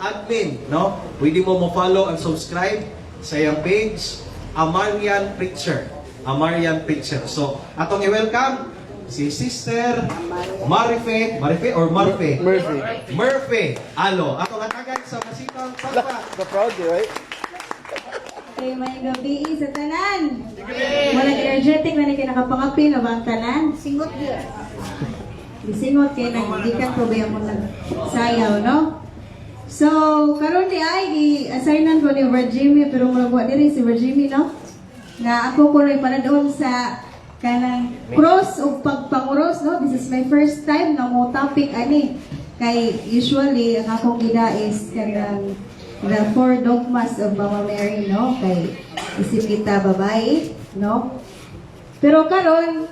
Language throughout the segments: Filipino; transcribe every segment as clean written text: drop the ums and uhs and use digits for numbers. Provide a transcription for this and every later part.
admin, no? Pwede mo mo-follow and subscribe sa iyang page, Amarian Preacher. Amarian Preacher. So, atong i-welcome si Sister Marife or Marfe? Murphy. Alo. Atong atagan sa masitang pagpa. Proud, right? Okay, may gabi sa tanan. Walang energetic na nakapangapin na ba ang tanan? Singot yun. Disingot kayo na hindi ka probaya mo nagsayaw, no? So, karon di ay i-assignan ko ni Virginie, pero mulabuha din si Virginie, no? Na ako ko rin panadoon sa kanang cross o pagpanguros, no? This is my first time na mo topic ani. Kay usually ang akong gida is kanang the four dogmas of Mama Mary, no? Kay isip kita babae, no? Pero karon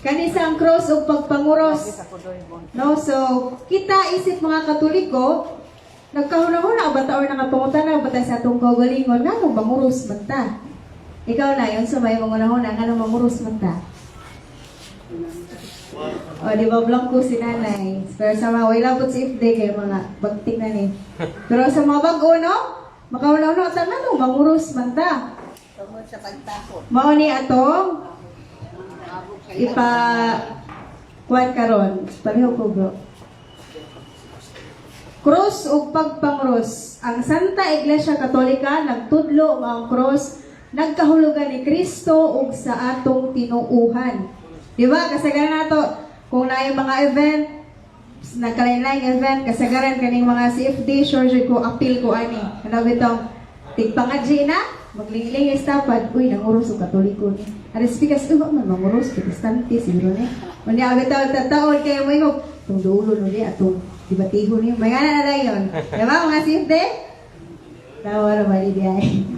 kanisa ang cross o pagpanguros, no? So kita isip mga Katoliko, nagkahuna-huna bata or nakapangutan bata sa atong kaugalingon nga nung manguros man ta. Ikaw na yun sa may mangunahuna nga nung manguros man ta. O, di ba blanco si nanay? Pero sa mga way labot si Ifde kayo mga bagtik na ni. Pero sa mga bago, no? Makauna-una ta nga nung manguros man ta. Tungod sa pagtakot. Mao ni atong kuwan karon. Pareho ko bro. Cross o pagpangros. Ang Santa Iglesia Katolika nagtudlo ang cross nagkahulugan ni Kristo ug sa atong tinuuhan. Di ba? Kasagaran nato kung naay mga event, nagkalain-laing event, kasagaran kaning mga CFD, sure ko appeal ko ani. Ano bitong tigpangadji na, magling-ling estapad, uy, nanguros o Katoliko ni. Aris pikas, man manguros, protestante, siguro ni. Unya, abitaw, tataon kayo mo yung, itong dulo no di, atong dibatiho ni. May nga na yun. Diba, mga CFD? Tawa na ba ni Diay?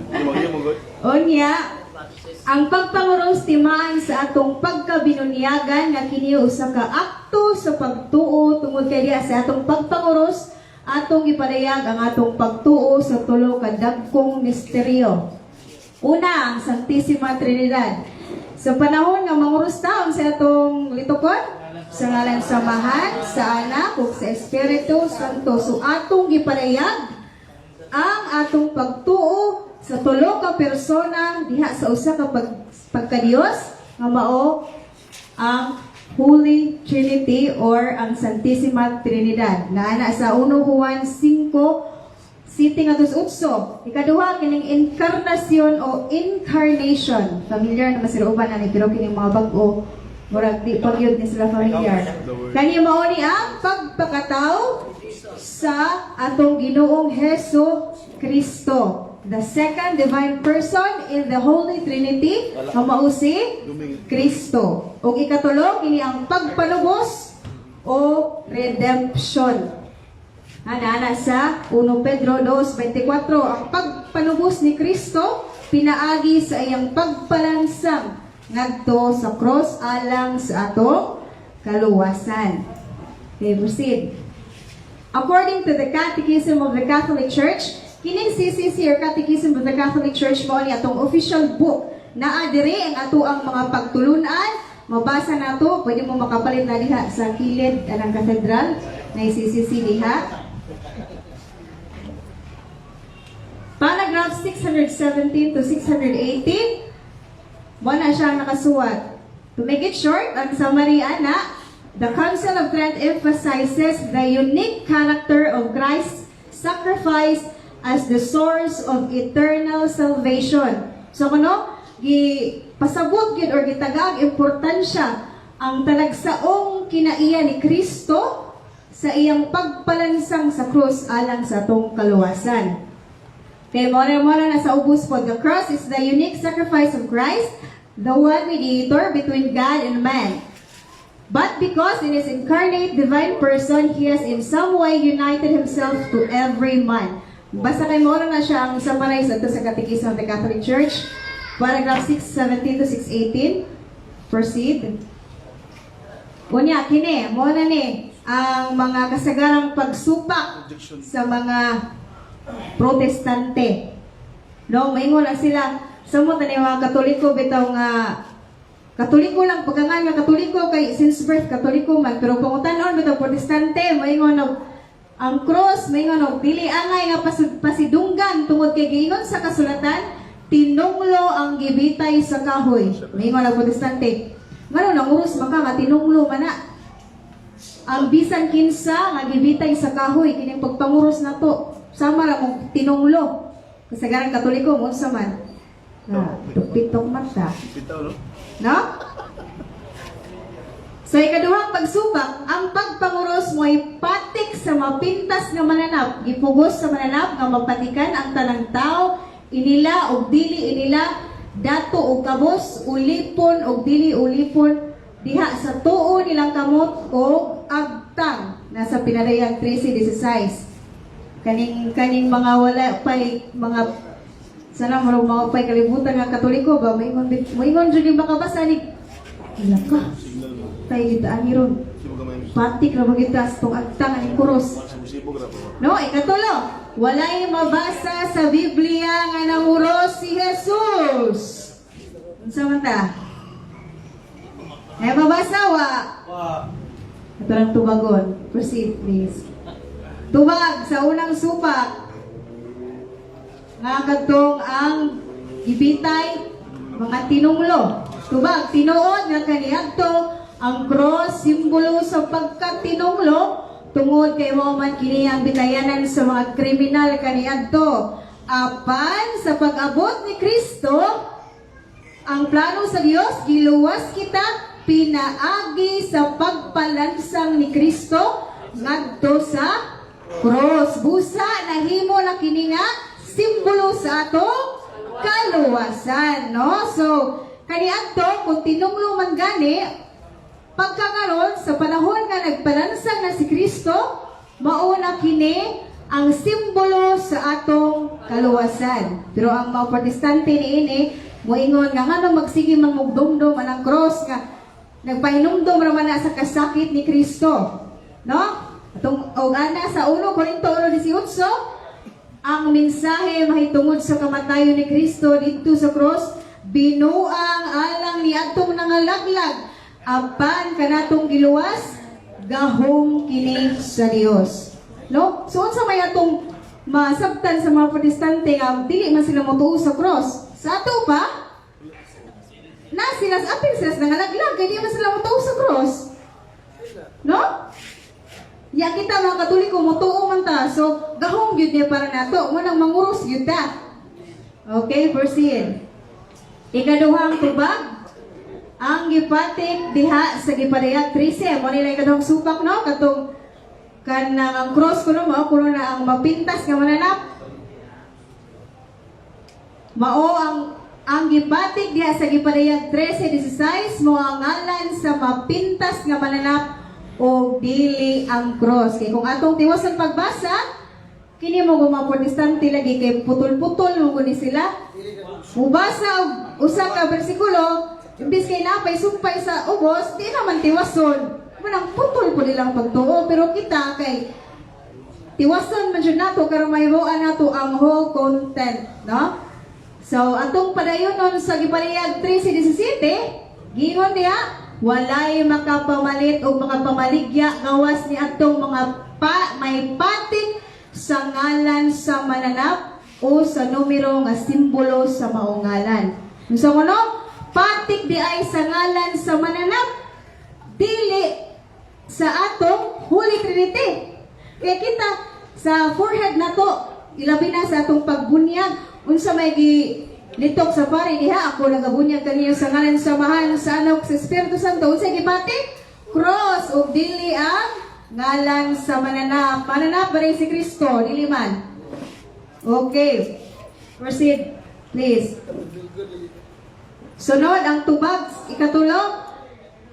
Unya, ang pagpanguros timaan sa atong pagkabinunyagan nga kini usa ka akto sa pagtuo tungod kay diha sa atong pagpanguros atong ipadayag ang atong pagtuo sa tulo ka dagkong misteryo. Una, ang Santisima Trinidad. Sa panahon nga manguros taon sa atong litukon, sa ngalan sa Amahan, sa Anak ug sa Espiritu Santo, so atong ipadayag ang atong pagtuo sa tulo ka persona diha sa usa ka pagka-Dios nga mao ang Holy Trinity or ang Santissima Trinidad. Naana sa 1 Juan 5:7-8. Ikaduha kining inkarnasyon o incarnation. Familiar naman sila uban ani pero kining mga bag-o murag di pagyud ni sila familiar. Kani mao ni ang pagpakatao sa atong Ginoong Hesus Kristo. The second divine person in the Holy Trinity, ang mao si Kristo. Ug ikatulo, kini ang pagpanubos o redemption. Ana sa 1 Pedro 2:24, ang pagpanubos ni Kristo pinaagi sa iyang pagpalansang ngadto sa cross alang sa atong kaluwasan. Okay, proceed. According to the Catechism of the Catholic Church, kining CCC or Catechism of the Catholic Church mo ni atong official book na adiri ang ato ang mga pagtulunan. Mabasa na to, pwede mo makapalit na diha sa kilid ng katedral na CCC diha. Paragraph 617 to 618, mo na siyang nakasuwat. To make it short, ang summary ana, the Council of Trent emphasizes the unique character of Christ's sacrifice as the source of eternal salvation. So kuno, pasabot gid or gitagag importansya ang talagsaong kinaiya ni Kristo sa iyang pagpalansang sa krus alang sa atong kaluwasan. Kay mo na sa ubos po, the cross is the unique sacrifice of Christ, the one mediator between God and man. But because in His incarnate divine person, He has in some way united Himself to every man. Basta kay mo na siya ang summarize ato sa Catechism of the Catholic Church, paragraph 617 to 618. Proceed. Unya, kini, mo na ni, ang mga kasagarang pagsupak sa mga protestante. No, maingon na sila, sa mo tani mga Katoliko, bitaw nga, Katoliko lang, pagkangan nga Katoliko, kay since birth Katoliko man, pero pangutan-on, bitaw protestante, maingon na, Ang cross mayingon og dili angay nga pasidunggan tungod kay giingon sa kasulatan, tinunglo ang gibitay sa kahoy. Mayingon ang protestante. Ngano nanguros maka nga tinunglo man na. Ang bisan kinsa nga gibitay sa kahoy kining pagpanguros nato. Sama ra mong tinunglo. Kasagaran Katoliko mo unsa man. Tupitong mata. No? So, ikaduhang pagsubak, ang pagpanguros mo ay patik sa mapintas nga mananap. Gipugos sa mananap nga mapatikan ang tanang tao, inila o dili inila, dato o kabos, ulipon o dili ulipon, diha sa tuo nilang kamot o agtang. Nasa Pinadayag 13:16. Kaning mga wala pay, mga sana marong mga pay kalibutan nga Katoliko ba, moingon jud yung makabasa ni ila ka. Tayo dito ang hiron. Patik na magitas itong agtang ang kuros. No, ikatulo. Walay mabasa sa Biblia nga nanguros si Jesus. Unsa man ta? Ay mabasa wa? Ito lang tubagon. Proceed, please. Tubag sa unang supak. Nga kadtong ang ibitay mga tinunglo. Tubag, tinuod nga kaniadto ang cross, simbolo sa pagkatinunglo, tungod kay mo man kini ang bitayanan sa mga kriminal kaniadto. Apan sa pag-abot ni Kristo, ang plano sa Dios giluwas kita pinaagi sa pagpalansang ni Kristo ngadto sa cross. Busa nahimo na kini nga simbolo sa atong kaluwasan, no? So kaniadto kung tinunglo man gani pagkakaroon sa panahon nga nagpalansang na si Kristo, mauna kini ang simbolo sa atong kaluwasan. Pero ang mga protestante niini moingon nga ngano magsige man mugdumdum ang cross nga nagpahinumdum ra man na sa kasakit ni Kristo. No? Atong og ana sa 1 Korinto 1:18, ang mensahe mahitungod sa kamatayon ni Kristo didto sa cross, binuang alang ni atong nangalaglag apan kanatong giluwas gahom kini sa Dios. No? So unsa may atong masabtan sa mga protestante nga dili man sila motuo sa cross. Sa ato pa na sila apil sila nangalaglag kay di man sila motuo sa cross. No? Ya kita mga Katoliko motuo man ta. So gahom gyud niya para nato mo nang manguros gyud ta. Okay, proceed. Ikaduhang tubag, ang gipatik diha sa Gipadayag 13. Mo nila ikaduhang supak, no? Katong kanang ang cross kuno mao kuno na ang mapintas nga mananap. Mao ang gipatik diha sa Gipadayag 13:16 mo ang ngalan sa mapintas nga mananap o dili ang cross. Kay kung atong tiwasan pagbasa, kini mo mga protestante lagi kay putol-putol mo ni sila. Mubasa og usa ka bersikulo, imbis kay napay sumpay sa ubos, di naman tiwason. Manang putol po nilang pagtuo, pero kita kay tiwason man jud nato karon mahiroan nato ang whole content, no? So atong padayonon sa Gipadayag 13:17, giingon diha, walay makapamalit o makapamaligya gawas ni atong mga may patik sa ngalan sa mananap o sa numero nga simbolo sa maong ngalan. So ano? Patik di ay sa ngalan sa mananap, dili sa atong Holy Trinity. Kaya kita sa forehead na to, ilabi na sa atong pagbunyag, unsa may litok sa pare diha, ako nagabunyag kaniyo sa ngalan sa Mahal, sa Anak, sa Espiritu Santo. Unsa gipatik? Cross o dili ang ngalan sa mananap. Mananap ba rin si Kristo? Dili man. Okay. Proceed, please. Sunod ang tubag, ikatulo.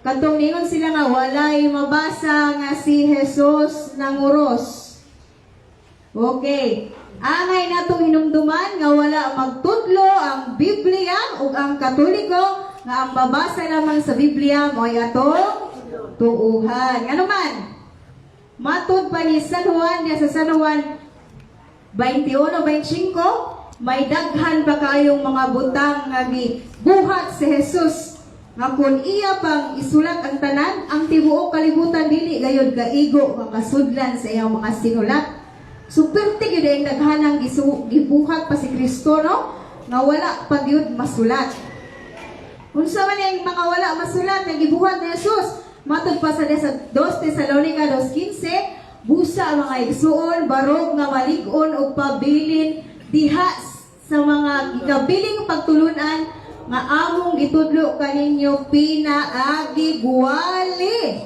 Katong ningon sila nga walay mabasa nga si Jesus nanguros. Okay. Angay natong hinumduman nga wala magtudlo ang Biblia ug ang Katoliko nga ang babasa lamang sa Biblia mo'y atong tuuhan. Ano man? Matud pa ni San Juan, sa San Juan 21:25, may daghan pa kayong mga butang nga gibuhat si Jesus nga kun iya pang isulat ang tanan, ang tibuok kalibutan dili gayud kaigo nga kasudlan sa iyang mga sinulat. So perti gyud ang daghanang gibuhat pa si Kristo, no? Nga wala pa gyud masulat. Unsa man yung mga wala masulat nga gibuhat ni Jesus? Matud pa sa 2 Tesalonica 2:15, busa ang mga igsuon barog nga malig-on og pabilin diha sa mga gigabiling pagtulunan nga among gitudlo kaninyo pinaagi guwali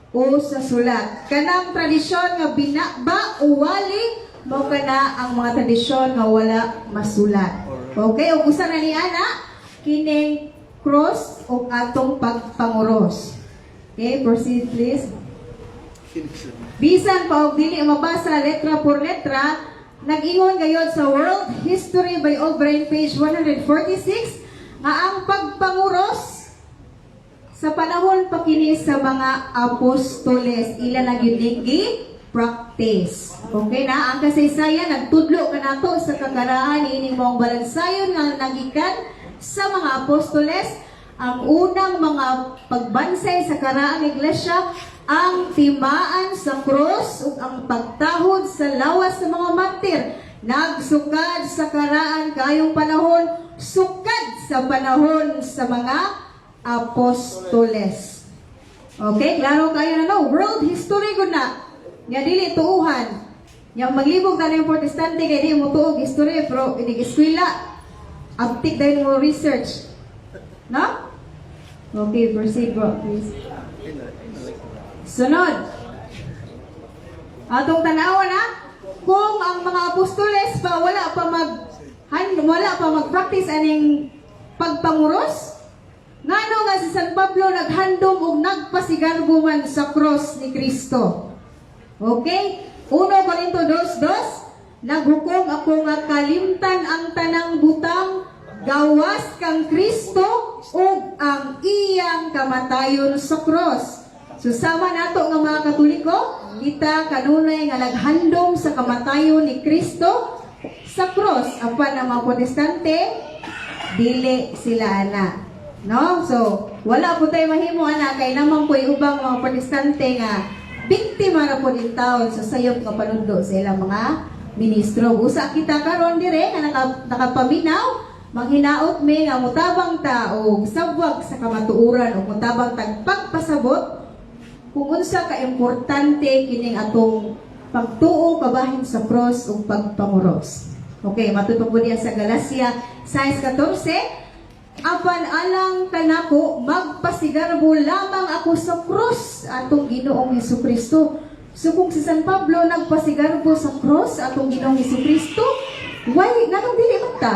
o sa sulat. Kanang tradisyon nga binaba o wali, mao kana ang mga tradisyon nga wala masulat. Okay, ug usa na ni ana kining cross o atong pagpanguros. Okay, proceed please. Bisan pa og dili mabasa letra por letra, nag-ingon gayod sa World History by O'Brien page 146 nga ang pagpanguros sa panahon pa kini sa mga apostoles ila na gyud practice. Okay na ang kasaysayan nagtudlo kanato sa kagaraan ining mong balansayon nga nagikan sa mga apostoles. Ang unang mga pagbansay sa karaang iglesia ang timaan sa cross ug ang pagtahod sa lawas sa mga martir. Nagsukad sa karaan kayong panahon, sukad sa panahon sa mga apostoles. Okay, klaro kayo na no? World history gud na. Nga dili tuuhan. Yang maglibog na yung protestante kay di mo tuog history pero inig-eskwela. Abtik dahil mo research. No? Okay, proceed bro, please. Sunod. Atong tanawa na kung ang mga apostoles pa wala pa mag-practice aning pagpanguros. Ngano nga si San Pablo naghandom og nagpasigarbo man sa cross ni Kristo. Okay? 1 Corinto 2:2 naghukom ako nga kalimtan ang tanang butang gawas kang Kristo ug ang iyang kamatayon sa cross. Susama nato nga mga Katoliko, kita kanunay nga naghandom sa kamatayon ni Kristo sa cross. Apan ang mga Protestante dili sila ana. No? So, wala po tayo mahimo ana kay naman po ubang mga Protestante nga biktima na po din taon sa sayop nga panundo sa ilang mga ministro. Usa kita karon dire nga nakapaminaw manghinaot mi nga mutabang ta og sabwag sa kamatuoran o mutabang tag pagpasabot kung unsa ka importante kining atong pagtuo kabahin sa cross ug pagpanguros. Okay, matutong po diya sa Galacia 6:14. Apan alang kanako magpasigarbo lamang ako sa cross atong Ginoong Hesukristo. So kung si San Pablo nagpasigarbo sa cross atong Ginoong Hesukristo, why nanong dili man ta?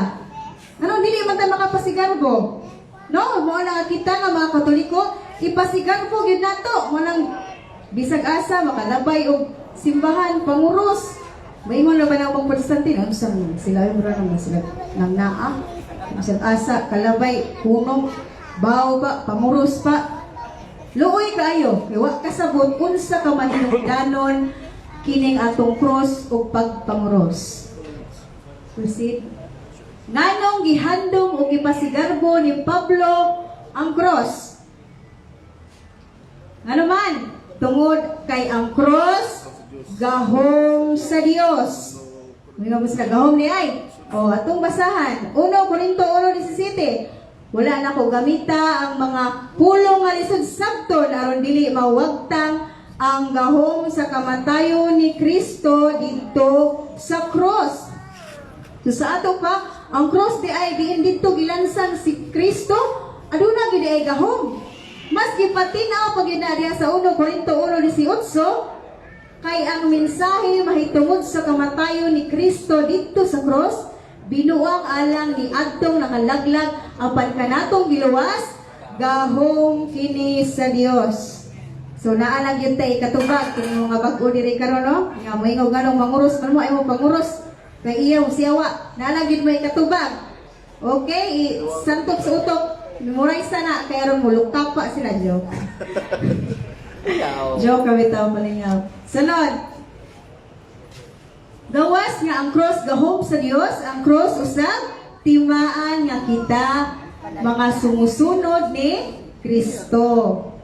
Nanong dili man ta makapasigarbo? No, mo na kita nga mga Katoliko, ipasigarbo gyud nato mo nang bisag asa makalabay og simbahan panguros. Maingon na ba na mga Protestante no sila yung naman sila nang naa. Bisag asa kalabay punong baw ba panguros pa. Luoy kayo, wa kasabot unsa ka mahinungdanon kining atong cross ug pagpanguros. Proceed. Nganong gihandom o gipasigarbo ni Pablo ang cross? Ano man? Tungod kay ang cross, gahom sa Dios. May nga sila gahom ni ay. O, atong basahan. 1 Corinto 1:17. Wala na ko gamita ang mga pulong nga lisod sabton aron dili mawagtang ang gahom sa kamatayon ni Kristo dito sa cross. So sa ato pa, ang cross di ay diin dito gilansang si Kristo, aduna gid ay gahom. Mas gipatinaw pag diha sa 1 Corinto 1:18 kay ang mensahe mahitungod sa kamatayon ni Kristo dito sa cross, binuang alang ni adtong nakalaglag apan kanatong giluwas, gahom kini sa Dios. So naa lang yun tay katubag kung mga bag-o diri karon no, nga moingon ganong manguros man mo ay mo panguros. Kay iyaw siyawa, nalagid mo ikatubag. Okay, santok sa utok. Memorize na, kaya ron mo, lukapa sila, joke. Joke kami tao palingaw. Sunod. Gawas nga ang cross gahom sa Dios, ang cross usab timaan nga kita mga sumusunod ni Kristo.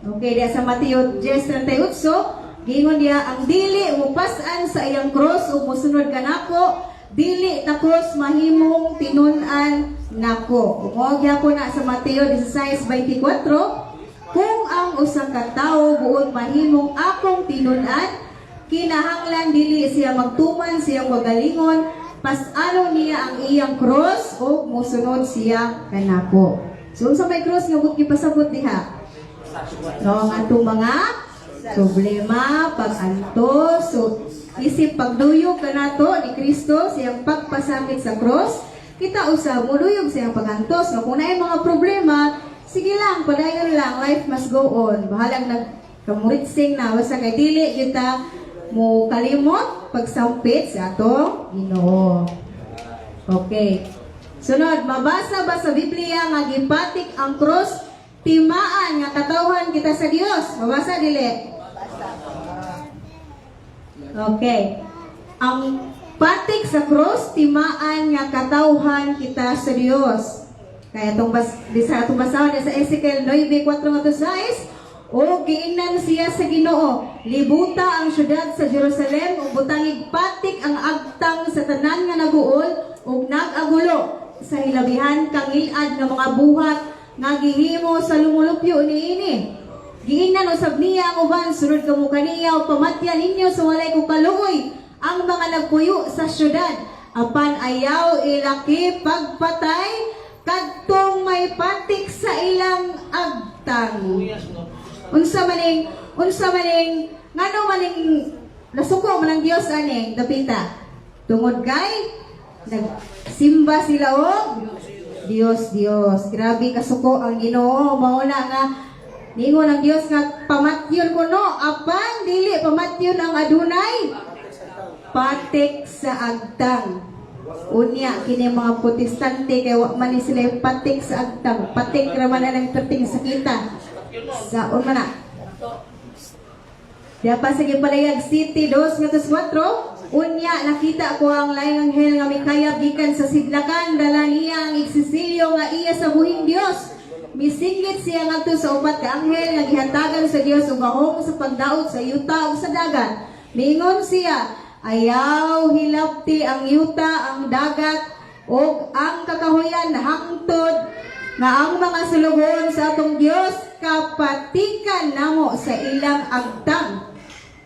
Okay, diya sa Mateo 10:38, gingon diya, ang dili mupas-an sa iyang cross ug mosunod kanako, dili takos mahimong tinun-an nako. Ug gyapon na sa Mateo 16:24, kung ang usa ka tawo buot mahimong akong tinun-an, kinahanglan dili siya magtuman siyang magalingon, pas-ano niya ang iyang cross ug mosunod siya kanako. So sa may cross nga buot gipasabot diha. No, ang atong mga problema, pag-antos, so isip pagduyog kanato ni Kristo siyang pagpasakit sa cross, kita usab muluyog siyang pagantos. No, kung naay mga problema, sige lang, padayon lang, life must go on. Bahalang nagkamuritsing na basta kay dili kita mo kalimot pagsampit sa atong Ginoo. Okay. Sunod, mabasa ba sa Biblia nga gipatik ang cross timaan nga katawhan kita sa Dios? Mabasa dili? Okay. Ang patik sa cross timaan nga katawhan kita sa Dios. Kaya itong basahon sa Ezekiel 9:4-6, o giingnan siya sa Ginoo, libuta ang syudad sa Jerusalem ug butangig patik ang agtang sa tanan nga naguol ug nagagulo sa hilabihan kang ilad nga mga buhat nga gihimo sa lumulupyo niini. Giingnan usab niya ang uban sunod kamo kaniya ug pamatyan ninyo sa walay ko kaluoy ang mga nagpuyo sa syudad, apan ayaw ilaki pagpatay kadtong may patik sa ilang agtang. Unsa maning ngano maning nasuko man ang Dios ani dapita. Tungod kay nagsimba sila og Dios. Grabe kasuko ang Ginoo, mao na nga ningon ang Dios nga pamatyon ko no, apan dili pamatyon ang adunay patik sa agtang. Unya kini mga protestante kay wa man ni sila patik sa agtang, patik ra man ang terting sakita. Sa mana? Diya pa sa Gipalayag City 2:4, unya nakita ko ang laing anghel nga mikayab gikan sa sidlakan, dala niya ang igsisilyo nga iya sa buhing Dios. Misingit siya ngadto sa upat ka anghel nga gihatagan sa Dios ug gahom sa pagdaot sa yuta ug sa dagat. Mingon siya, ayaw hilapti ang yuta, ang dagat ug ang kakahuyan hangtod nga ang mga sulugon sa atong Dios kapatikan namo sa ilang agtang.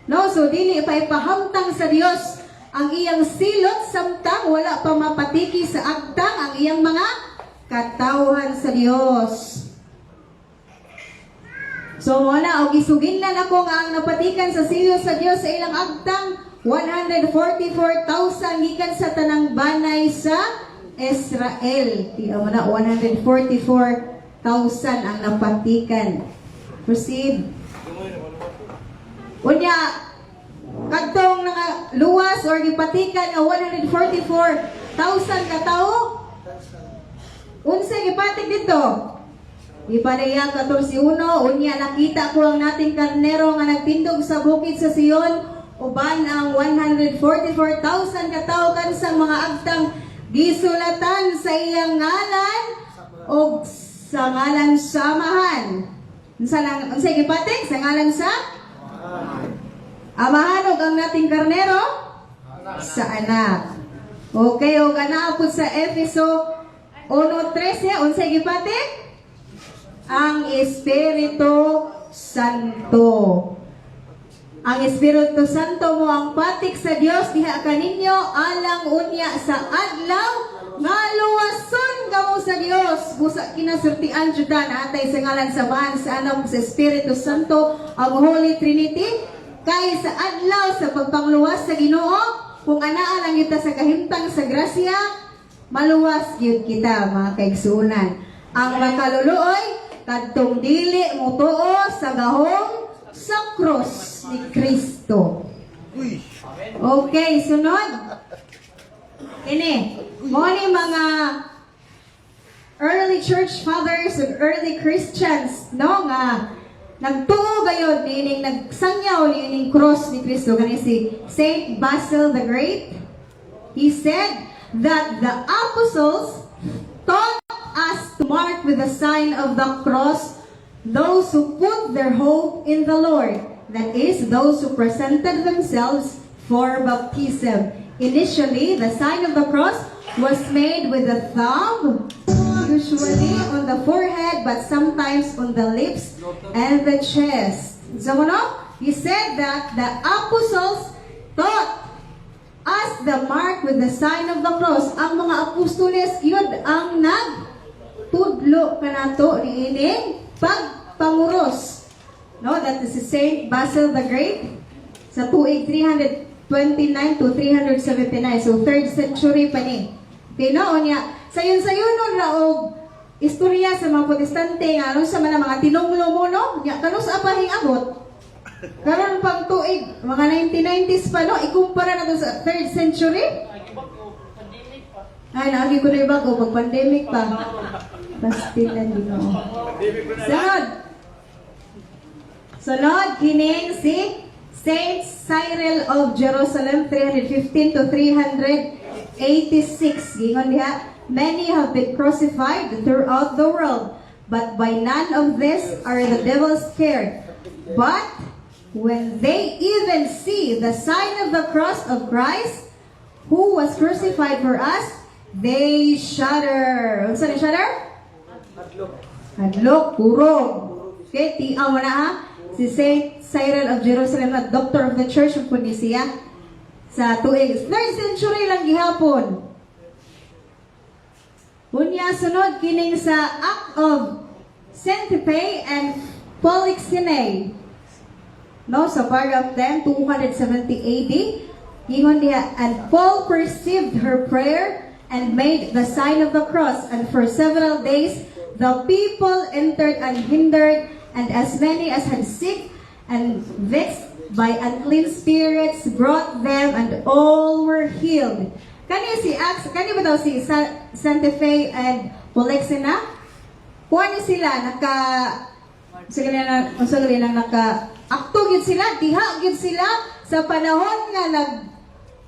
No, so dili pa ipahamtang sa Dios ang iyang silot samtang wala pa mapatiki sa agtang ang iyang mga katawhan sa Dios. So muna og isugin na nako nga ang napatikan sa silot sa Dios sa ilang agtang 144,000 gikan sa tanang banay sa Israel. Tiyo mo na 144,000 ang napatikan. Proceed. Unya, kadtong luwas or gipatikan nga 144,000 ka tawo. Unsa gipatik dito? Gipadayag 14:1, unya nakita ko ang nating karnero nga nagtindog sa bukid sa Sion, uban ang 144,000 ka tawo kansa mga agtang gisulatan sa iyang ngalan o sa ngalan samahan. Unsa gipatik sa ngalan sa amahan og ang nating karnero sa anak. Okay, og anaapod sa Efeso 1:13, unsa gipatik? Ang Espiritu Santo. Ang Espiritu Santo mo ang patik sa Dios diha kaninyo alang unya sa adlaw nga luwason kamo sa Dios. Busa kinasultian jud na atay sa ngalan sa Baan sa Anak sa Espiritu Santo ang Holy Trinity kay sa adlaw sa pagpangluwas sa Ginoo kung anaa lang kita sa kahimtang sa grasya maluwas gyud kita mga kaigsunan. Ang makaluluoy kadtong dili motuo sa gahom sa cross ni Kristo. Okay, sunod. Ini, mo ni mga early church fathers and early Christians, no, nga nagtuo gayud nining nagsangyaw nining cross ni Kristo kani si Saint Basil the Great. He said that the apostles taught us to mark with the sign of the cross those who put their hope in the Lord. That is, those who presented themselves for baptism. Initially, the sign of the cross was made with the thumb, usually on the forehead, but sometimes on the lips and the chest. So, he said that the apostles taught us the mark with the sign of the cross. Ang mga apostoles, yun ang nagtudlo kanato ni ining pagpanguros. No, that is Saint Basil the Great sa tuig 329 to 379. So, 3rd century pa ni. Pinoon niya, sayon-sayonon ra og istorya sa mga protestante nga ano sa mga tinunglo mo, no? Nya kanus apahing abot. Karon pang tuig, mga 1990s pa, no? Ikumpara na to sa 3rd century. Ay, naagi ko na bago, pag-pandemic pa. Pastilan din ako. Sunod, kining si Saint Cyril of Jerusalem, 315 to 386. Gingon diha, many have been crucified throughout the world, but by none of this are the devils scared. But when they even see the sign of the cross of Christ, who was crucified for us, they shudder. Unsa ni shudder? Hadlok, kurog. Okay, tiaw mo na ha. Si Saint Cyril of Jerusalem, at doctor of the Church of Phoenicia, sa tuig 3rd century lang gihapon. Unya sunod kining sa Act of Saint-Pé and Polyxene. No, sa paragraph 10, 270 AD, ingon diha, and Paul perceived her prayer and made the sign of the cross, and for several days the people entered unhindered, and as many as had sick and vexed by unclean spirits brought them, and all were healed. Kani si Acts, kani ba daw si Santa Fe and Polyxena? Kuha ni sila, akto gid sila, diha gid sila sa panahon nga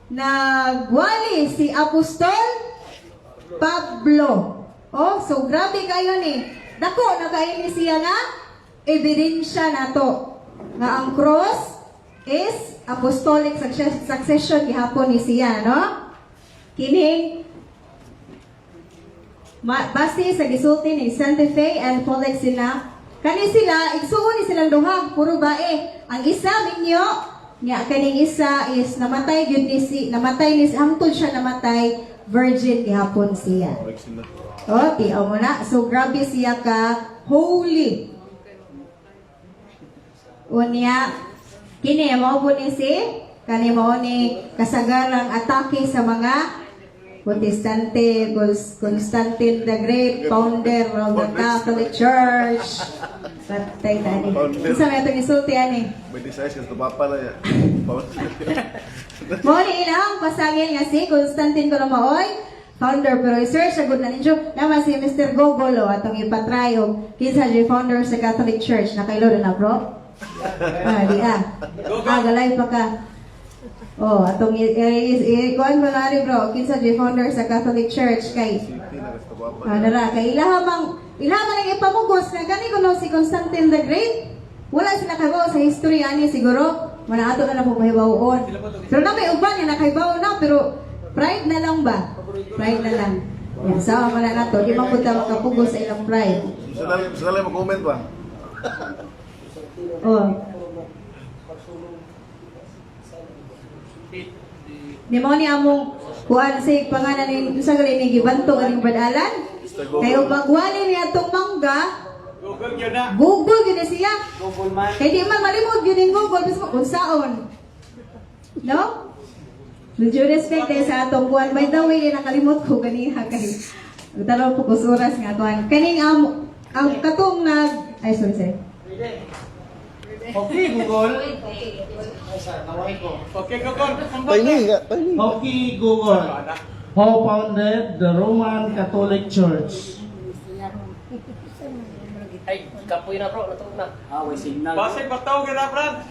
nagwali si Apostol Pablo. Oh, so grabe kayo ni. Dako, nagaini siya nga, ebidensya na to nga ang cross is apostolic succession gihapon ni siya, no? Kining base sa gisulti ni Santa Fe and Polyxena, kani sila igsuon ni silang duha, puro bae. Ang isa minyo nya kaning isa is namatay gyud ni hangtod siya namatay, virgin gihapon siya. Oh, tiaw mo na. So grabe siya ka holy. Unya, kini mao po ni kani mao ni kasagarang atake sa mga Protestante, Constantine the Great, founder of the Catholic Church. Patay na ni. Isa may itong isulti ani. May desires ka papa na yan. Mao ni ilang pasangil nga si Constantine Coromaoy, founder, pero i-search sa good na ninyo. Naman si Mr. Gogolo, atong ipatrayo. Kinsa si founder sa Catholic Church. Nakailo na bro? Di galay pa ka. Oh, atong kuan mo na rin bro. Kinsa si founder sa Catholic Church kay nara kay ilahamang ang ipamugos na gani kuno si Constantine the Great. Wala sila kabaw sa history ani siguro. Manaato na po mahibawon. Pero na may uban nga nakaibaw na pero pride na lang ba? Pride na lang. Yan, sama mo na nato. Di man punta makapugos sa ilang pride. Sala mag-comment ba? Oh. Di mo ni among kuan sa pangalan ni sa gali ni gibanto aning badalan. Kayo magwali niya itong mangga. Google yun na. Google gina siya. Google man. Kaya di man malimod yun yung Google. Bisa mo kung saon. No? With due respect sa atong buwan. By the way, nakalimot ko ganiha kay tanaw po kus oras nga tuan. Kaning ang katong ay sorry. Okay, Google. Okay, Google. Okay, Google. Who founded the Roman Catholic Church? Ay, kapoy na bro, natulog na. May signal. Basig bataw gina, Brad.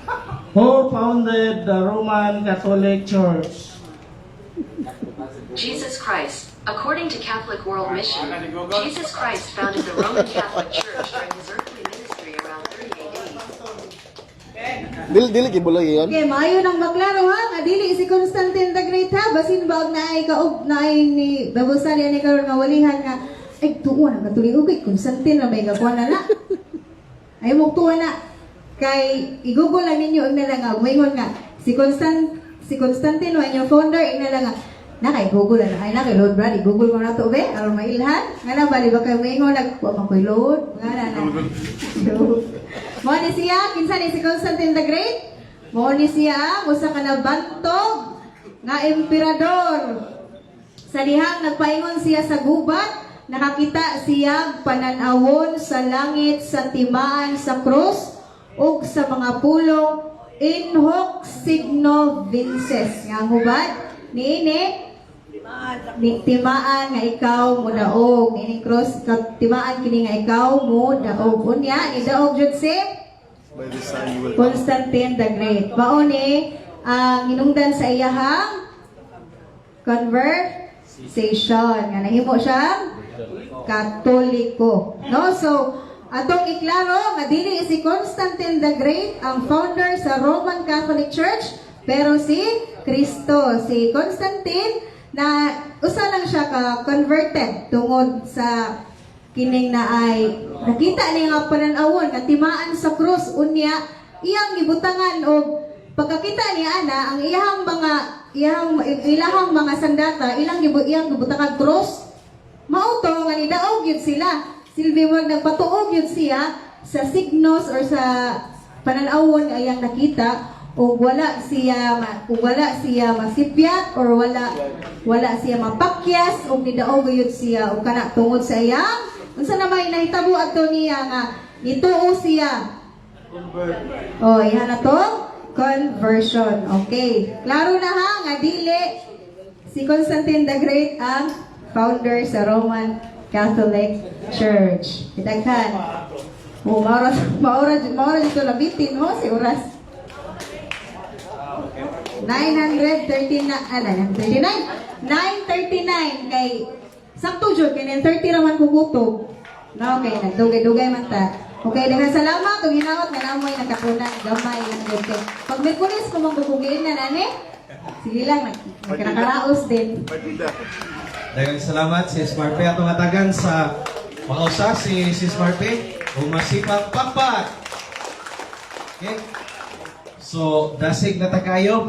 Who founded the Roman Catholic Church? Jesus Christ. According to Catholic World Mission, Jesus Christ founded the Roman Catholic Church during his earthly ministry around 30 AD. Dili kibulay yun. Okay, maayo nang maklaro ha, nga dili si Constantine the Great ha, basin ba og naay kaog naay ni babusali ani karon nga walihan nga ay tuwa na katulig kay Constantine na may gakuan na. Ay mo tuwa na kay i-google lang ninyo ang nalang nga moingon nga si Constantine wa inyong founder ing nalang nga na kay Google na ay na kay Lord Brad i-google mo na to be aron mailhan nga na bali ba kay moingon nag wa man koy Lord nga na. Mo ni siya, kinsa ni si Constantine the Great? Mo ni siya, usa ka na bantog nga emperador. Sa dihang nagpaingon siya sa gubat, nakakita siya pananawon sa langit, sa timaan, sa krus, ug sa mga pulong in hoc signo vinces. Nga hubad, niini, ni timaan nga ikaw mo daog ini cross timaan kini nga ikaw mo daog unya ni daog jud si By this time you will come. Constantine the Great mao ni ang hinungdan sa iyahang conversation nga nahimo siyang Katoliko no so atong iklaro nga dili si Constantine the Great ang founder sa Roman Catholic Church pero si Kristo si Constantine na usa lang siya ka converted tungod sa kining na ay nakita niya nga pananawon nga timaan sa krus unya iyang gibutangan og pagkakita niya ana ang ilahang mga sandata iyang gibutangan krus mao to nga nidaog yun sila silbi mo nagpatuog yun siya sa signos or sa pananawon nga iyang nakita o wala siya masipyat or wala siya mapakyas o nidaog gayud siya o kana tungod sa iyang unsa na may nahitabo adto niya nga nituo siya oh yan na to conversion okay klaro na ha nga dili si Constantine the Great ang founder sa Roman Catholic Church kitaghan maura dito labitin ho si oras 939 kay sakto jud kay 30 raman kukutob. No, okay, nagdugay-dugay man ta. Okay, daghang salamat ug hinaot nga namoy nagkapunan gamay lang jud kay. Pag may pulis ko manggugugiin na nani. Sige lang nakaraos din. Daghang salamat si Smart Pay atong atagan sa pausa si Smart Pay ug masipag pakpak. Okay? So, dasig na ta kayo.